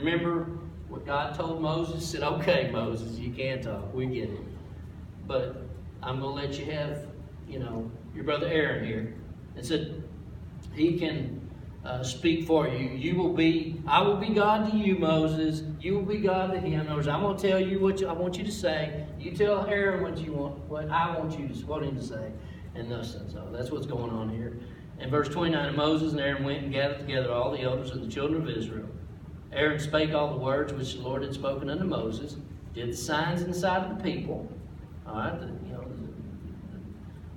remember what God told Moses? He said, okay, Moses, you can talk. We get it. But I'm going to let you have, your brother Aaron here. And said, he can speak for you. I will be God to you, Moses. You will be God to him. In other words, I'm going to tell you what I want you to say. You tell Aaron what I want him to say. And thus and so. That's what's going on here. In verse 29, and Moses and Aaron went and gathered together all the elders of the children of Israel. Aaron spake all the words which the Lord had spoken unto Moses, did the signs inside of the people, all right,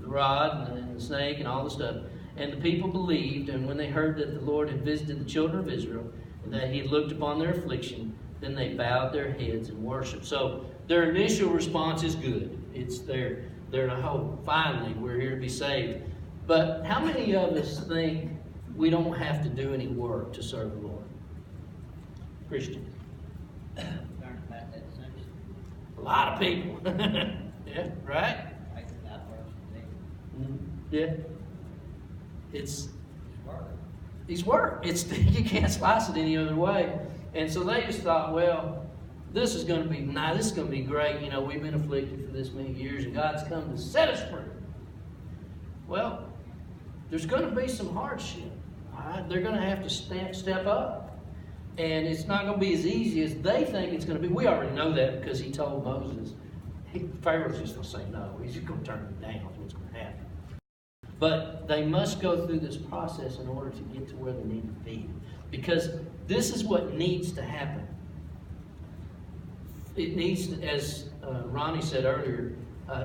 the rod and the snake and all the stuff. And the people believed, and when they heard that the Lord had visited the children of Israel, and that he had looked upon their affliction, then they bowed their heads and worshiped. So their initial response is good. It's they're to hope. Finally, we're here to be saved. But how many of us think we don't have to do any work to serve the Lord? Christian. A lot of people. Yeah, right? Yeah. It's work. You can't slice it any other way. And so they just thought, well, this is going to be great. We've been afflicted for this many years, and God's come to set us free. Well, there's going to be some hardship. All right? They're going to have to step up. And it's not going to be as easy as they think it's going to be. We already know that because he told Moses. Pharaoh's just going to say no. He's just going to turn them down. That's what's going to happen. But they must go through this process in order to get to where they need to be. Because this is what needs to happen. It needs to, as Ronnie said earlier,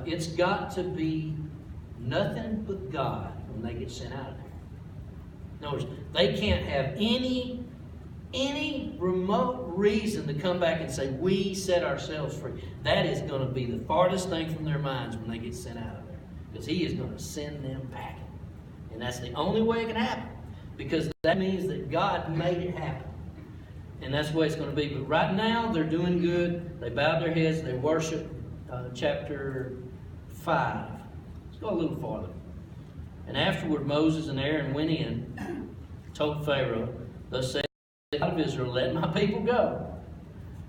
it's got to be nothing but God when they get sent out of there. In other words, they can't have any remote reason to come back and say, we set ourselves free. That is going to be the farthest thing from their minds when they get sent out of there. Because he is going to send them packing. And that's the only way it can happen. Because that means that God made it happen. And that's the way it's going to be. But right now, they're doing good. They bowed their heads. They worship. Chapter 5. Let's go a little farther. And afterward, Moses and Aaron went in, told Pharaoh, thus saith the God of Israel, let my people go,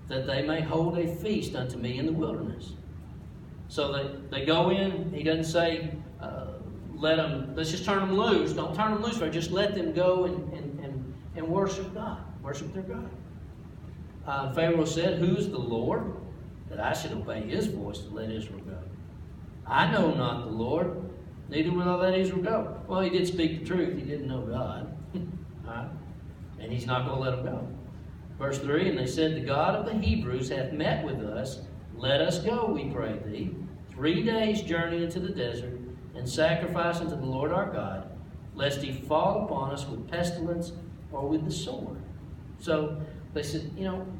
that they may hold a feast unto me in the wilderness. So they go in. He doesn't say, let's just turn them loose. Don't turn them loose, but just let them go and worship God. Worship their God. Pharaoh said, who is the Lord, that I should obey his voice to let Israel go? I know not the Lord, neither will I let Israel go. Well, he did speak the truth. He didn't know God. Right? And he's not going to let them go. Verse 3, and they said, the God of the Hebrews hath met with us. Let us go, we pray thee, 3 days' journey into the desert, and sacrifice unto the Lord our God, lest he fall upon us with pestilence or with the sword. So they said,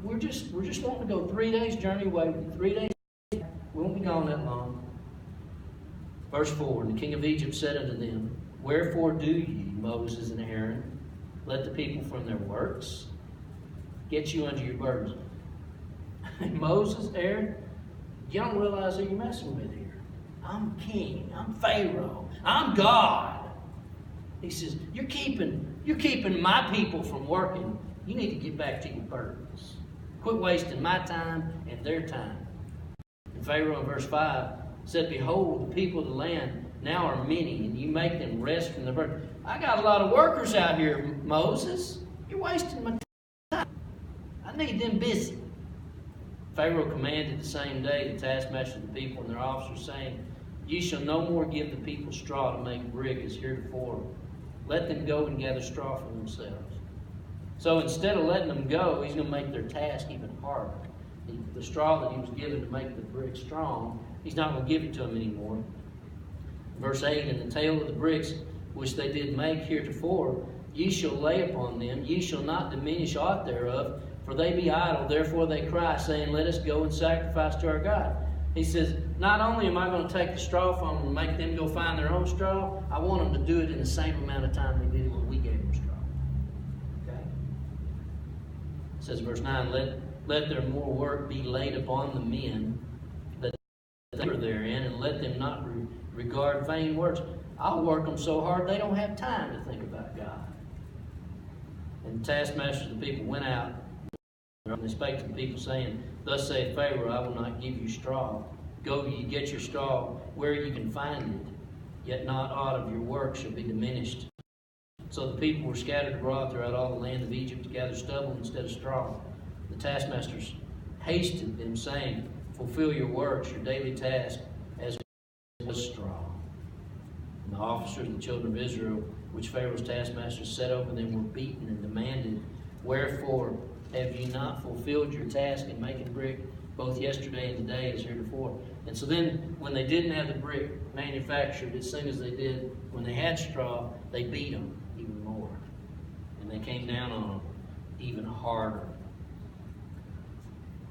we're just wanting to go 3 days' journey away. 3 days, we won't be gone that long. Verse 4, and the king of Egypt said unto them, wherefore do ye, Moses and Aaron, let the people from their works get you under your burdens? Moses, Aaron, you don't realize who you're messing with here. I'm king. I'm Pharaoh. I'm God. He says, you're keeping my people from working. You need to get back to your burdens. Quit wasting my time and their time. And Pharaoh in verse 5 said, behold, the people of the land now are many, and you make them rest from their burden. I got a lot of workers out here, Moses. You're wasting my time. I need them busy. Pharaoh commanded the same day the taskmaster of the people and their officers, saying, ye shall no more give the people straw to make brick as heretofore. Let them go and gather straw for themselves. So instead of letting them go, he's going to make their task even harder. The straw that he was given to make the brick strong, he's not going to give it to them anymore. Verse 8, and the tale of the bricks which they did make heretofore, ye shall lay upon them, ye shall not diminish aught thereof, for they be idle, therefore they cry, saying, let us go and sacrifice to our God. He says, not only am I going to take the straw from them and make them go find their own straw, I want them to do it in the same amount of time they did it when we gave them straw. Okay? It says, verse 9, let their more work be laid upon the men that they are therein, and let them not regard vain words. I'll work them so hard they don't have time to think about God. And the taskmasters of the people went out And they spake to the people, saying, Thus saith Pharaoh, I will not give you straw. Go ye, get your straw where you can find it, yet not aught of your work shall be diminished. So the people were scattered abroad throughout all the land of Egypt to gather stubble instead of straw. The taskmasters hasted them, saying, Fulfill your works, your daily task, as was straw. And the officers of the children of Israel, which Pharaoh's taskmasters set over them, were beaten and demanded, Wherefore have ye not fulfilled your task in making brick, both yesterday and today as heretofore? And so then, when they didn't have the brick manufactured, as soon as they did, when they had straw, they beat them even more. And they came down on them even harder.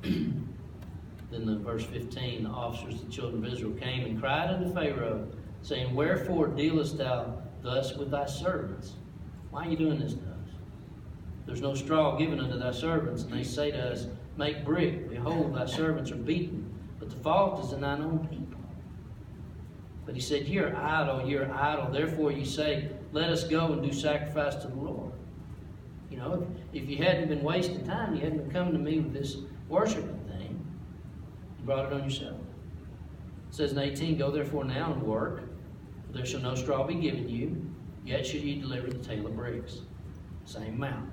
Then the verse 15, the officers of the children of Israel came and cried unto Pharaoh, saying, Wherefore dealest thou thus with thy servants? Why are you doing this to us? There's no straw given unto thy servants. And they say to us, Make brick. Behold, thy servants are beaten. But the fault is in thine own people. But he said, Ye are idle. Therefore ye say, Let us go and do sacrifice to the Lord. You know, if you hadn't been wasting time, you hadn't been coming to me with this worshiping thing, you brought it on yourself. It says in 18, Go therefore now and work, for there shall no straw be given you, yet shall ye deliver the tale of bricks. Same amount.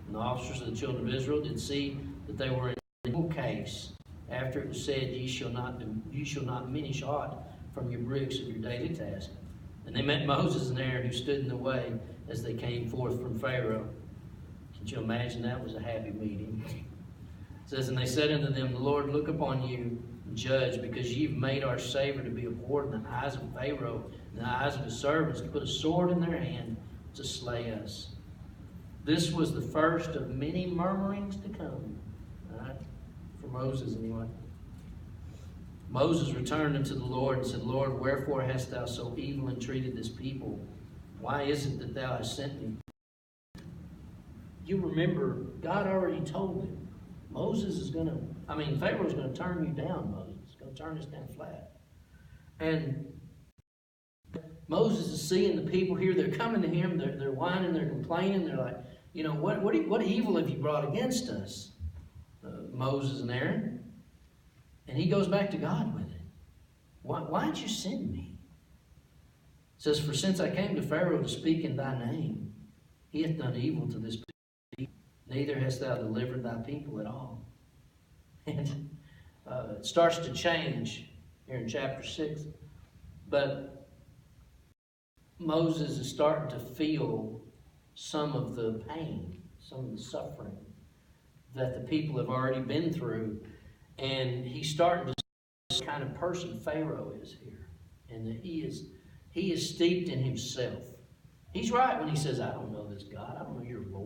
And the officers of the children of Israel did see that they were in equal case, after it was said, Ye shall not minish aught from your bricks of your daily task. And they met Moses and Aaron, who stood in the way as they came forth from Pharaoh. Can you imagine that was a happy meeting? It says, And they said unto them, The Lord look upon you and judge, because ye have made our Savior to be abhorred in the eyes of Pharaoh, and the eyes of his servants, to put a sword in their hand to slay us. This was the first of many murmurings to come. All right? For Moses, anyway. Moses returned unto the Lord and said, Lord, wherefore hast thou so evil entreated this people? Why is it that thou hast sent me? You remember, God already told him, Pharaoh's going to turn you down, Moses. He's going to turn us down flat. And Moses is seeing the people here. They're coming to him. They're whining. They're complaining. They're like, you know, what evil have you brought against us, Moses and Aaron? And he goes back to God with it. Why did you send me? It says, For since I came to Pharaoh to speak in thy name, he hath done evil to this people, neither hast thou delivered thy people at all. And it starts to change here in chapter 6. But Moses is starting to feel some of the pain, some of the suffering that the people have already been through. And he's starting to see what kind of person Pharaoh is here. And that he is steeped in himself. He's right when he says, I don't know this God. I don't know your voice.